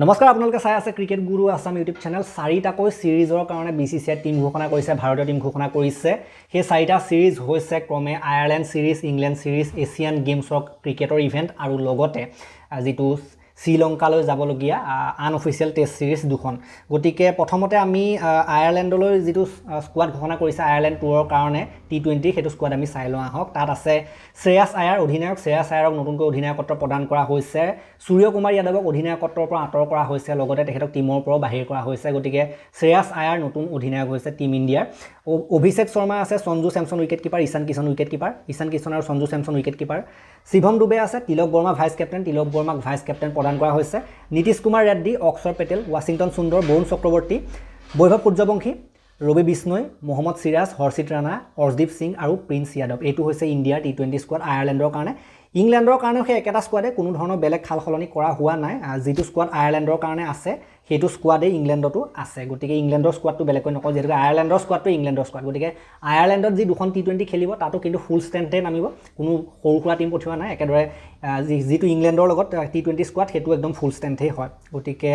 নমস্কাৰ আপোনালোকে চাই আছে ক্ৰিকেট গুৰু আছাম ইউটিউব চেনেল চাৰিটাকৈ সিৰিজৰ কাৰণে বিসিসিআই টিম ঘোষণা কৰিছে ভাৰতীয় টিম ঘোষণা কৰিছে সেই চাৰিটা সিৰিজ হৈছে ক্ৰমে আয়াৰলেণ্ড সিৰিজ ইংলেণ্ড সিৰিজ এছিয়ান গেমছৰ ক্ৰিকেটৰ ইভেন্ট আৰু লগতে যেটো শ্ৰীলংকালৈ যাবলগীয়া আনঅফিচিয়েল টেষ্ট সিৰিজ দুখন গতিকে প্ৰথমতে আমি আয়াৰলেণ্ডলৈ যেটো স্কোৱাড ঘোষণা কৰিছে আয়াৰলেণ্ড টুৰৰ কাৰণে টি20 হেতু স্কোৱাড আমি চাই লওঁ আহক তাত আছে শ্ৰেয়াছ আয়াৰ অধিনায়ক শ্ৰেয়াছ আয়াৰক নতুনকৈ অধিনায়কত্ব প্ৰদান কৰা হৈছে সূৰ্যকুমাৰ যাদৱক অধিনায়কত্বৰ পৰা আঁতৰ কৰা হৈছে লগতে তেখেতক টিমৰ পৰা বাহিৰ কৰা হৈছে গতিকে শ্ৰেয়াছ আয়াৰ নতুন অধিনায়ক হৈছে টিম ইণ্ডিয়াৰ অভিষেক শৰ্মা আছে Sanju Samson wicket keeper Ishan Kishan wicket keeper Ishan Kishan আৰু সঞ্জু স্যামসন উইকেট কিপাৰ শিৱম দুবে আছে তিলক বৰ্মা ভাইস কেপ্টেইন তিলক বৰ্মাক ভাইস কেপ্টেইন প্ৰদান কৰা হৈছে নীতিশ কুমাৰ ৰেড্ডি অক্ষৰ পেটেল ৱাশ্বিংটন সুন্দৰ বৰুণ চক্ৰৱৰ্তী বৈভৱ সূৰ্যবংশী ৰবি বিষ্ণৈ মোহাম্মদ সিৰাজ হৰ্ষিত ৰাণা অৰ্শদীপ সিং আৰু প্ৰিন্স যাদৱ এইটো হৈছে ইণ্ডিয়াৰ টি20 স্কোৱাড আয়াৰলেণ্ডৰ কাৰণে ইংলেণ্ডৰ কাৰণেও সেই একেটা স্কোৱাডে কোনো ধৰণৰ বেলেগ খাল খলনি কৰা হোৱা নাই যেটো স্কোৱাড আয়াৰলেণ্ডৰ কাৰণে আছে সেইটো স্কোৱাডে ইংলেণ্ডতো আছে গতিকে ইংলেণ্ডৰ স্কোৱাডটো বেলেগকৈ নকওঁ যেটো আয়াৰলেণ্ডৰ স্কোৱাডটো ইংলেণ্ডৰ স্কোৱাড গতিকে আয়াৰলেণ্ডত যি দুখন টি20 খেলিব তাতো কিন্তু ফুল ষ্ট্ৰেংথে নামিব কোনো সৰু সুৰা টিম পঠিওৱা নাই একেদৰে যেটো ইংলেণ্ডৰ লগত টি20 স্কোৱাড সেইটো একদম ফুল ষ্ট্ৰেংথেই হয় গতিকে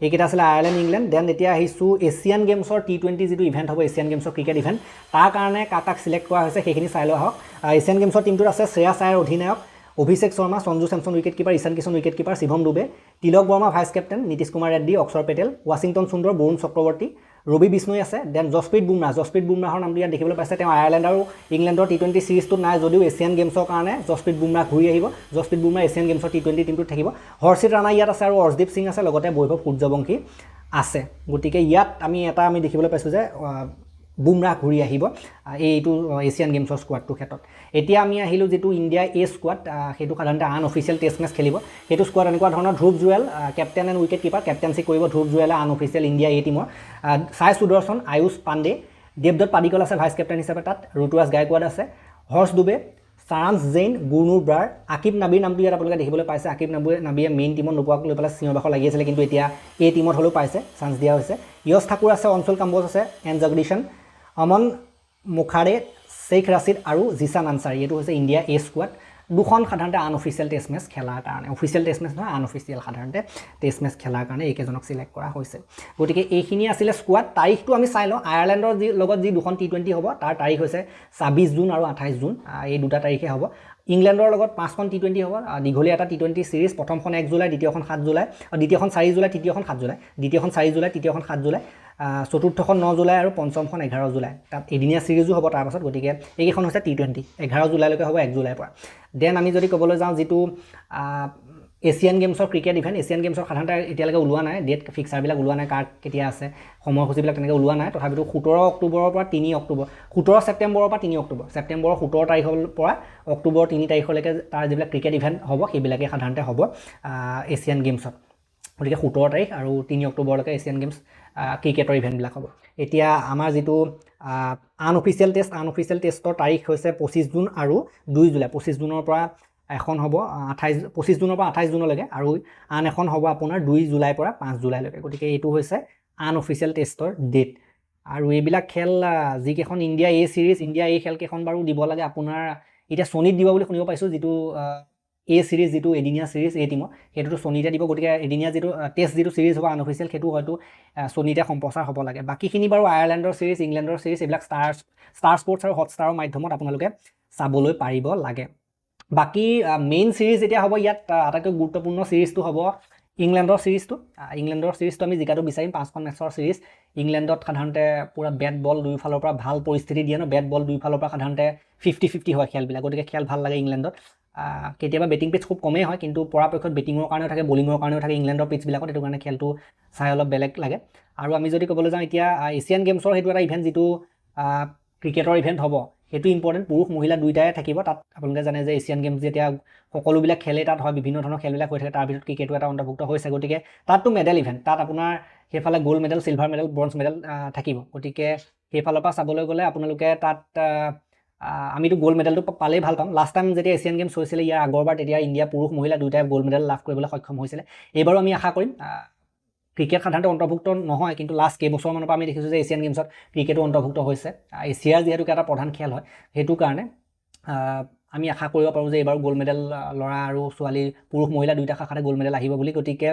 এইকেইটা আছিল আয়াৰলেণ্ড ইংলেণ্ড দেন এতিয়া আহিছোঁ এছিয়ান গেমছৰ টি20 যেটো ইভেন্ট হ'ব এছিয়ান গেমছৰ ক্ৰিকেট ইভেন্ট তাৰ কাৰণে কাক সিলেক্ট কৰা হৈছে সেইখিনি চাই লোৱা হওক এছিয়ান গেমছৰ টিমটোত আছে শ্ৰেয়াছ আয়াৰ অধিনায়ক Abhishek Sharma Sanju Samson wicket keeper Ishan Kishan wicket keeper Shivam Dube Tilak Varma vice captain Nitish Kumar Reddy Axar Patel Washington Sundar Varun Chakraborty Ravi Bishnoi আছে দেন জসপ্ৰীত বুমৰাহৰ নামটো ইয়াত দেখিবলৈ পাইছে তেওঁ আয়াৰলেণ্ড আৰু ইংলেণ্ডৰ টি20 সিৰিজটোত নাই যদিও এছিয়ান গেমছৰ কাৰণে জসপ্ৰীত বুমৰাহ ঘূৰি আহিব জসপ্ৰীত বুমৰাহ এছিয়ান গেমছৰ টি20 টিমটোত থাকিব হৰ্ষিত ৰাণা ইয়াত আছে আৰু অৰ্শদীপ সিং আছে লগতে বৈভৱ সূৰ্যবংশী আছে গতিকে ইয়াত আমি দেখিবলৈ পাইছোঁ যে বুমৰাহ ঘূৰি আহিব এইটো এছিয়ান গেমছৰ স্কোৱাডটোৰ ক্ষেত্ৰত এতিয়া আমি আহিলোঁ যেটো ইণ্ডিয়া এ স্কোৱাড সেইটো সাধাৰণতে আনঅফিচিয়েল টেষ্ট মেচ খেলিব সেইটো স্কোৱাড এনেকুৱা ধৰণৰ Dhruv Jurel captain and wicket keeper কেপ্টেইনচি কৰিব ধ্ৰুৱ জুৱেলে আনঅফিচিয়েল ইণ্ডিয়া এ টিমৰ সাই সুদৰ্শন আয়ুষ পাণ্ডে দেৱদত্ত পাডিকল আছে ভাইস কেপ্টেইন হিচাপে তাত ঋতুৰাজ গায়কোৱাড আছে হৰ্ষ দুবে সাৰাংশ জৈন গুৰনুৰ ব্ৰাৰ আকিব নাবিৰ নামটো ইয়াত আপোনালোকে দেখিবলৈ পাইছে আকিব নাবিয়ে মেইন টিমত নোপোৱাক লৈ পেলাই চিঞৰ বাখৰ লাগি আছিলে কিন্তু এতিয়া এই টিমত হ'লেও পাইছে চান্স দিয়া হৈছে য়শ ঠাকুৰ আছে অঞ্চল কাম্বোজ আছে এন জগদীশন অমন মুখাৰে শেখ ৰাছিদ আৰু জিছান আনচাৰী এইটো হৈছে ইণ্ডিয়া এ স্কোৱাড দুখন সাধাৰণতে আনঅফিচিয়েল টেষ্ট মেচ খেলাৰ কাৰণে অফিচিয়েল টেষ্ট মেচ নহয় আনঅফিচিয়েল সাধাৰণতে টেষ্ট মেচ খেলাৰ কাৰণে এইকেইজনক সিলেক্ট কৰা হৈছে গতিকে এইখিনি আছিলে স্কোৱাড তাৰিখটো আমি চাই লওঁ আয়াৰলেণ্ডৰ লগত যি দুখন টি20 হ'ব তাৰ তাৰিখ হৈছে 26 জুন আৰু 28 জুন এই দুটা তাৰিখে হ'ব ইংলেণ্ডৰ লগত 5খন টি20 হ'ব দীঘলীয়া এটা টি20 সিৰিজ প্ৰথমখন 1 জুলাই দ্বিতীয়খন 7 জুলাই দ্বিতীয়খন 4 জুলাই তৃতীয়খন 7 জুলাই দ্বিতীয়খন 4 জুলাই তৃতীয়খন 7 জুলাই চতুৰ্থখন 9 জুলাই আৰু পঞ্চমখন 11 জুলাই তাত এদিনীয়া সিৰিজো হ'ব তাৰ পাছত গতিকে এইকেইখন হৈছে টি20 11 জুলাইলৈকে হ'ব 1 জুলাইৰ পৰা দেন আমি যদি ক'বলৈ যাওঁ যেটো এছিয়ান গেমছৰ ক্ৰিকেট ইভেন্ট এছিয়ান গেমছৰ সাধাৰণতে এতিয়ালৈকে ওলোৱা নাই ডেট ফিক্সাৰবিলাক ওলোৱা নাই কাৰ কেতিয়া আছে সময়সূচীবিলাক তেনেকৈ ওলোৱা নাই তথাপিতো 17 অক্টোবৰৰ পৰা 3 অক্টোবৰ 17 ছেপ্টেম্বৰৰ পৰা 3 অক্টোবৰ ছেপ্টেম্বৰৰ 17 তাৰিখৰ পৰা অক্টোবৰ 3 তাৰিখলৈকে তাৰ যিবিলাক ক্ৰিকেট ইভেন্ট হ'ব সেইবিলাকে সাধাৰণতে হ'ব এছিয়ান গেমছত গতিকে 17 তাৰিখ আৰু 3 অক্টোবৰলৈকে এছিয়ান গেমছ ক্ৰিকেটৰ ইভেন্টবিলাক হ'ব এতিয়া আমাৰ যেটো আনঅফিচিয়েল টেষ্টৰ তাৰিখ হৈছে 25 জুন আৰু 2 জুলাই 25 জুনৰ পৰা এখন হ'ব 25 জুনৰ পৰা 28 জুনলৈকে আৰু আন এখন হ'ব আপোনাৰ 2 জুলাইৰ পৰা 5 জুলাইলৈকে গতিকে এইটো হৈছে আনঅফিচিয়েল টেষ্টৰ ডেট আৰু এইবিলাক খেল যিকেইখন ইণ্ডিয়া এ সিৰিজ ইণ্ডিয়া এই খেলকেইখন বাৰু দিব লাগে আপোনাৰ এতিয়া সোনীত দিব বুলি শুনিব পাইছোঁ যেটো এ সিৰিজ যেটো এদিনীয়া সিৰিজ এই টিমত সেইটোতো সোনীতে দিব গতিকে এদিনীয়া যেটো টেষ্ট যেটো সিৰিজ হ'ব আনঅফিচিয়েল সেইটো হয়তো সোনীতে সম্প্ৰচাৰ হ'ব লাগে বাকীখিনি বাৰু আয়াৰলেণ্ডৰ সিৰিজ ইংলেণ্ডৰ সিৰিজ এইবিলাক ষ্টাৰ স্পৰ্টছ আৰু হটষ্টাৰৰ মাধ্যমত আপোনালোকে চাবলৈ পাৰিব লাগে বাকি মেইন সিৰিজ এতিয়া হ'ব ইয়াত আটাইতকৈ গুৰুত্বপূৰ্ণ সিৰিজটো হ'ব ইংলেণ্ডৰ সিৰিজটো আমি জিকাটো বিচাৰিম 5খন মেচৰ সিৰিজ ইংলেণ্ডত সাধাৰণতে পুৰা বেট বল দুই ফালৰ পৰা ভাল পৰিস্থিতি দিয়ে ন বেট বল দুই ফালৰ পৰা সাধাৰণতে 50-50 হয় খেলবিলাক গতিকে খেল ভাল লাগে ইংলেণ্ডত কেতিয়াবা বেটিং পিচ খুব কমেই হয় কিন্তু পৰাপক্ষত বেটিঙৰ কাৰণেও থাকে বলিঙৰ কাৰণেও থাকে ইংলেণ্ডৰ পিচবিলাকত এইটো কাৰণে খেলটো চাই অলপ বেলেগ লাগে আৰু আমি যদি ক'বলৈ যাওঁ এতিয়া এছিয়ান গেমছৰ সেইটো এটা ইভেন্ট যেটো ক্ৰিকেটৰ ইভেন্ট হ'ব সেইটো ইম্পৰ্টেণ্ট পুৰুষ মহিলা দুইটাই থাকিব তাত আপোনালোকে জানে যে এছিয়ান গেমছ যেতিয়া সকলোবিলাক খেলে তাত হয় বিভিন্ন ধৰণৰ খেলবিলাক হৈ থাকে তাৰ ভিতৰত ক্ৰিকেটো এটা অন্তৰ্ভুক্ত হৈছে গতিকে তাততো মেডেল ইভেন্ট তাত আপোনাৰ সেইফালে gold medal silver medal bronze medal থাকিব গতিকে সেইফালৰ পৰা চাবলৈ গ'লে আপোনালোকে তাত আমিতো গোল্ড মেডেলটো পালেই ভাল পাম লাষ্ট টাইম যেতিয়া এছিয়ান গেমছ হৈছিলে ইয়াৰ আগৰবাৰ তেতিয়া ইণ্ডিয়া পুৰুষ মহিলা দুইটাই গোল্ড মেডেল লাভ কৰিবলৈ সক্ষম হৈছিলে এইবাৰো আমি আশা কৰিম ক্ৰিকেট সাধাৰণতে অন্তৰ্ভুক্ত নহয় কিন্তু লাষ্ট কেইবছৰমানৰ পৰা আমি দেখিছোঁ যে এছিয়ান গেমছত ক্ৰিকেটো অন্তৰ্ভুক্ত হৈছে এছিয়াৰ যিহেতু এটা প্ৰধান খেল হয় সেইটো কাৰণে আমি আশা কৰিব পাৰোঁ যে এইবাৰ গোল্ড মেডেল ল'ৰা আৰু ছোৱালী পুৰুষ মহিলা দুইটা শাখাতে গোল্ড মেডেল আহিব বুলি গতিকে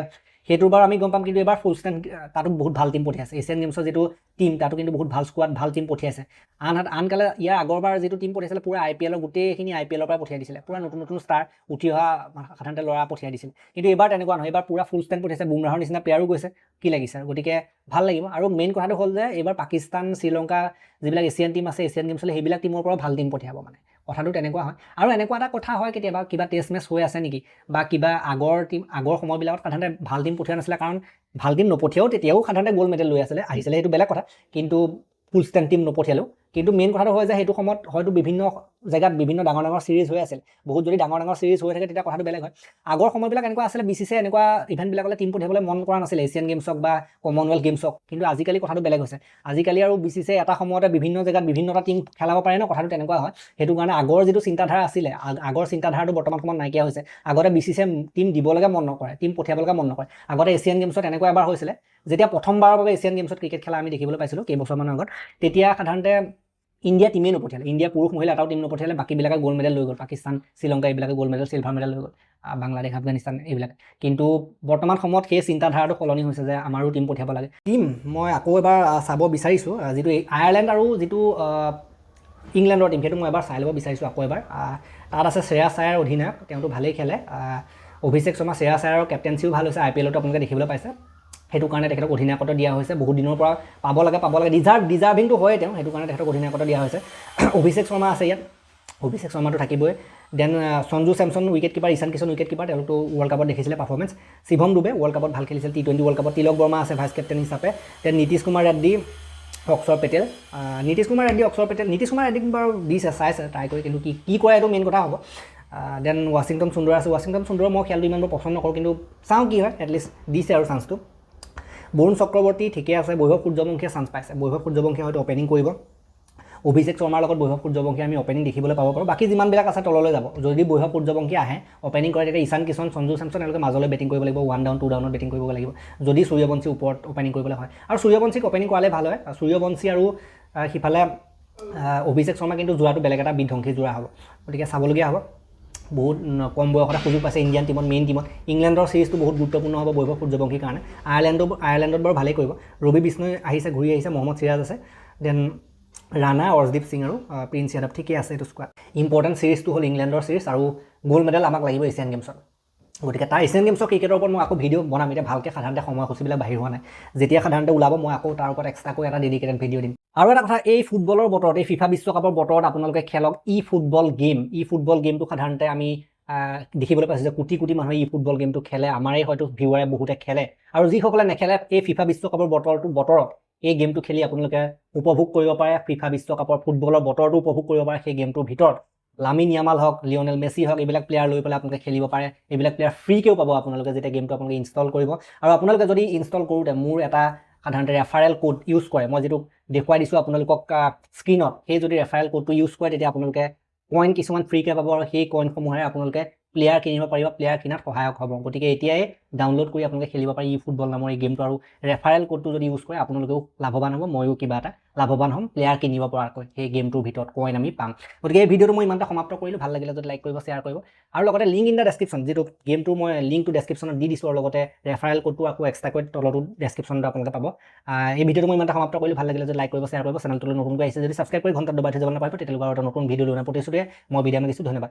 সেইটো বাৰু আমি গম পাম, কিন্তু এবাৰ ফুল ষ্টেণ্ড তাতো বহুত ভাল টিম পঠিয়াইছে। এছিয়ান গেমছৰ যিটো টিম তাতো কিন্তু বহুত ভাল স্কোৱাড, ভাল টিম পঠিয়াইছে। আনকালে ইয়াৰ আগৰবাৰ যিটো টিম পঠিয়াইছিলে পুৰা IPL গোটেইখিনি IPL পৰা পঠিয়াই দিছিলে, পুৰা নতুন নতুন ষ্টাৰ উঠি অহা সাধাৰণতে ল'ৰা পঠিয়াই দিছিল। কিন্তু এইবাৰ তেনেকুৱা নহয়, এইবাৰ পুৰা ফুল ষ্টেণ্ড পঠিয়াইছে, বুমৰাহৰ নিচিনা প্লেয়াৰো গৈছে, কি লাগিছে। গতিকে ভাল লাগিব। আৰু মেইন কথাটো হ'ল যে এইবাৰ পাকিস্তান, শ্ৰীলংকা যিবিলাক এছিয়ান টিম আছে, এছিয়ান গেমছলৈ সেইবিলাক টিমৰ পৰাও ভাল টিম পঠিয়াব। মানে কথাটো তেনেকুৱা হয়। আৰু এনেকুৱা এটা কথা হয় কেতিয়াবা, কিবা টেষ্ট মেচ হৈ আছে নেকি, বা কিবা আগৰ সময়বিলাকত সাধাৰণতে ভাল টিম পঠিওৱা নাছিলে, কাৰণ ভাল টিম নপঠিয়াও তেতিয়াও সাধাৰণতে গ'ল্ড মেডেল লৈ আহিছিলে, সেইটো বেলেগ কথা। কিন্তু ফুল ষ্টেণ্ড টিম নপঠিয়ালেও, কিন্তু মেইন কথাটো হয় যে সেইটো সময়ত হয়তো বিভিন্ন জেগাত বিভিন্ন ডাঙৰ ডাঙৰ চিৰিজ হৈ আছিল। বহুত যদি ডাঙৰ ডাঙৰ চিৰিজ হৈ থাকে তেতিয়া কথাটো বেলেগ হয়। আগৰ সময়বিলাক এনেকুৱা আছিলে, BCCআই এনেকুৱা ইভেণ্টবিলাকলৈ টিম পঠিয়াবলৈ মন কৰা নাছিলে, এছিয়ান গেমছ হওক বা কমনৱেলথ গেমছ হওক। কিন্তু আজিকালি কথাটো বেলেগ হৈছে। আজিকালি আৰু BCCআই এটা সময়তে বিভিন্ন জেগাত বিভিন্নটা টিম খেলাব পাৰে ন, কথাটো তেনেকুৱা হয়। সেইটো কাৰণে আগৰ যিটো চিন্তাধাৰা আছিলে, আগৰ চিন্তাধাৰাটো বৰ্তমান সময়ত নাইকিয়া হৈছে। আগতে BCCআই টিম দিবলৈকে মন নকৰে, টিম পঠিয়াবলৈকে মন নকৰে। আগতে এছিয়ান গেমছত এনেকুৱা এবাৰ হৈছিলে, যেতিয়া প্ৰথমবাৰৰ বাবে এছিয়ান গেমছত ক্ৰিকেট খেলা আমি দেখিবলৈ পাইছিলোঁ কেইবছৰমানৰ আগত, তেতিয়া সাধাৰণতে ইণ্ডিয়া টিমেই নপঠিয়ালে, ইণ্ডিয়া পুৰুষ মহিলা এটাও টিম নপঠিয়ালে, বাকীবিলাকে গ'ল্ড মেডেল লৈ গ'ল। পাকিস্তান, শ্ৰীলংকা এইবিলাকে গ'ল্ড মেডেল, চিলভাৰ মেডেল লৈ গ'ল, বাংলাদেশ, আফগানিস্তান এইবিলাক। কিন্তু বৰ্তমান সময়ত সেই চিন্তাধাৰাটো সলনি হৈছে যে আমাৰো টিম পঠিয়াব লাগে। টিম মই আকৌ এবাৰ চাব বিচাৰিছোঁ, যিটো আয়াৰলেণ্ড আৰু যিটো ইংলেণ্ডৰ টিম, সেইটো মই এবাৰ চাই ল'ব বিচাৰিছোঁ আকৌ এবাৰ। তাত আছে শ্ৰেয়াছ আয়াৰ অধিনায়ক, তেওঁতো ভালেই খেলে। অভিষেক শৰ্মা, শ্ৰেয়াছ আয়াৰৰ কেপ্টেঞ্চিও ভাল হৈছে, IPLতো আপোনালোকে দেখিবলৈ পাইছে। সেইটো কাৰণে তেখেতক অধিনায়কত্ব দিয়া হৈছে। বহুত দিনৰ পৰা পাব লাগে, ডিজাৰ্ভিংটো হয় তেওঁ, সেইটো কাৰণে তেখেতক অধিনায়কত্ব দিয়া হৈছে। অভিষেক শৰ্মা আছে ইয়াত, অভিষেক শৰ্মাটো থাকিবই। Then Sanju Samson wicket keeper, Ishan Kishan wicket keeper, তেওঁলোকতো ৱৰ্ল্ড কাপত দেখিছিলে পাৰফৰ্মেঞ্চ। শিৱম ডুবে ৱৰ্ল্ড কাপত ভাল খেলিছিল, T20 ৱৰ্ল্ড কাপত। তিলক বৰ্মা আছে ভাইচ কেপ্টেইন হিচাপে। দেন নীতিশ কুমাৰ ৰেড্ডি, অক্ষৰ পেটেল। নীতিশ কুমাৰ ৰেড্ডিক বাৰু দিছে, চাইছে ট্ৰাই কৰি, কিন্তু কি কৰে এইটো মেইন কথা হ'ব। দেন ৱাশ্বিংটন সুন্দৰ আছে। ৱাশ্বিংটন সুন্দৰৰ মই খেলটো ইমান বৰ পচন্দ নকৰোঁ, কিন্তু চাওঁ কি হয়, এটলিষ্ট দিছে আৰু চান্সটো। বৰুণ চক্ৰৱৰ্তী ঠিকে আছে। বৈভৱ সূৰ্যবংশীয়ে চান্স পাইছে, বৈভৱ সূৰ্যবংশীয়ে হয়তো অপেনিং কৰিব। অভিষেক শৰ্মাৰ লগত বৈভৱ সূৰ্যবংশী আমি অপেনিং দেখিবলৈ পাব পাৰোঁ। বাকী যিমানবিলাক আছে তললৈ যাব। যদি বৈভৱ সূৰ্যবংশী আহে অপেনিং কৰে, তেতিয়া ঈশান কিষণ, সঞ্জু চেমছন এওঁলোকে মাজলৈ বেটিং কৰিব লাগিব, 1 ডাউন 2 ডাউনত বেটিং কৰিব লাগিব, যদি সূৰ্যবংশী ওপৰত অপেনিং কৰিবলৈ হয়। আৰু সূৰ্যবংশীক অপেনিং কৰালে ভাল হয়। সূৰ্যবংশী আৰু সিফালে অভিষেক শৰ্মা কিন্তু যোৰাটো বেলেগ এটা বিধ্বংসী যোৰা হ'ব, গতিকে চাবলগীয়া হ'ব। বহুত কম বয়সতে সুযোগ পাইছে ইণ্ডিয়ান টিমত, মেইন টিমত। ইংলেণ্ডৰ চিৰিজটো বহুত গুৰুত্বপূৰ্ণ হ'ব বৈভৱ সূৰ্যবংশীৰ কাৰণে। আয়াৰলেণ্ডত বাৰু ভালেই কৰিব। ৰবি বিষ্ণই আহিছে, ঘূৰি আহিছে। মহম্মদ চিৰাজ আছে। দেন ৰাণা, অৰ্শদীপ সিং আৰু প্ৰিন্স যাদৱ, ঠিকেই আছে এইটো স্কোৱাড। ইম্পৰ্টেণ্ট চিৰিজটো হ'ল ইংলেণ্ডৰ চিৰিজ, আৰু গ'ল্ড মেডেল আমাক লাগিব এছিয়ান গেমছত। গতিকে তাৰ এছিয়ান গেমছৰ ক্ৰিকেটৰ ওপৰত মই আকৌ ভিডিঅ' বনাম। এতিয়া ভালকৈ সাধাৰণতে সময়সূচীবিলাক বাহিৰ হোৱা নাই, যেতিয়া সাধাৰণতে ওলাব মই আকৌ তাৰ ওপৰত এক্সট্ৰাকৈ এটা ডেডিকেটেড ভিডিঅ' দিম। আৰু এটা কথা, এই ফুটবলৰ বতৰত, এই ফিফা বিশ্বকাপৰ বতৰত আপোনালোকে খেলক ফুটবল গেমটো সাধাৰণতে আমি দেখিবলৈ পাইছোঁ যে কোটি কোটি মানুহে ফুটবল গেমটো খেলে। আমাৰেই হয়তো ভিউৱাৰে বহুতে খেলে, আৰু যিসকলে নেখেলে এই ফিফা বিশ্বকাপৰ বতৰত এই গেমটো খেলি আপোনালোকে উপভোগ কৰিব পাৰে। ফিফা বিশ্বকাপৰ ফুটবলৰ বতৰটো উপভোগ কৰিব পাৰে সেই গেমটোৰ ভিতৰত। লামিন ইয়ামাল হওক, লিঅনেল মেছি হওক, এইবিলাক প্লেয়াৰ লৈ পেলাই আপোনালোকে খেলিব পাৰে। এইবিলাক প্লেয়াৰ ফ্ৰীকৈও পাব আপোনালোকে যেতিয়া গেমটো আপোনালোকে ইনষ্টল কৰিব। আৰু আপোনালোকে যদি ইনষ্টল কৰোঁতে মোৰ এটা সাধাৰণতে ৰেফাৰেল কোড ইউজ কৰে, মই যিটো দেখুৱাই দিছোঁ আপোনালোকক স্ক্ৰীনত, সেই যদি ৰেফাৰেল কোডটো ইউজ কৰে, তেতিয়া আপোনালোকে কইন কিছুমান ফ্ৰীকৈ পাব, আৰু সেই কইনসমূহেৰে আপোনালোকে প্লেয়াৰ কিনিব পাৰিব, প্লেয়াৰ কিনাত সহায়ক হ'ব। গতিকে এতিয়াই ডাউনলোড কৰি আপোনালোকে খেলিব পাৰি ফুটবল নামৰ এই গেমটো, আৰু ৰেফাৰেল কোডটো যদি ইউজ কৰে আপোনালোকেও লাভৱান হ'ব, ময়ো কিবা এটা লাভৱান হ'ম, প্লেয়াৰ কিনিব পৰাকৈ সেই গেমটোৰ ভিতৰত কইন আমি পাম। গতিকে এই ভিডিঅ'টো মই ইমানটা সমাপ্ত কৰিলোঁ। ভাল লাগিলে যদি লাইক কৰিব, শ্বেয়াৰ কৰিব, আৰু লগতে লিংক ইন দ্য ডেছক্ৰিপশ্যন, যিটো গেমটো মই লিংকটো ডেছক্ৰিপশ্যনত দি দিছোঁ, আৰু লগতে ৰেফাৰেল কোডটো আকৌ এক্সট্ৰাকৈ তলতো ডেছক্ৰিপশ্যনত আপোনালোকে পাব। এই ভিডিঅ'টো মই ইমানটা সমাপ্ত কৰিলোঁ। ভাল লাগিলে যদি লাইক কৰিব, শ্বেয়াৰ কৰিব, চেনেলটোলৈ নতুনকৈ আহিছে যদি ছাবস্ক্ৰাইব কৰি ঘণ্টাত দবাই থৈ যাব নাপাব, তেতিয়ালৈকে আৰু এটা নতুন ভিডিঅ' লৈ প্ৰতিশ্ৰুতিৰে মই বিদায় মাগিছোঁ। ধন্যবাদ।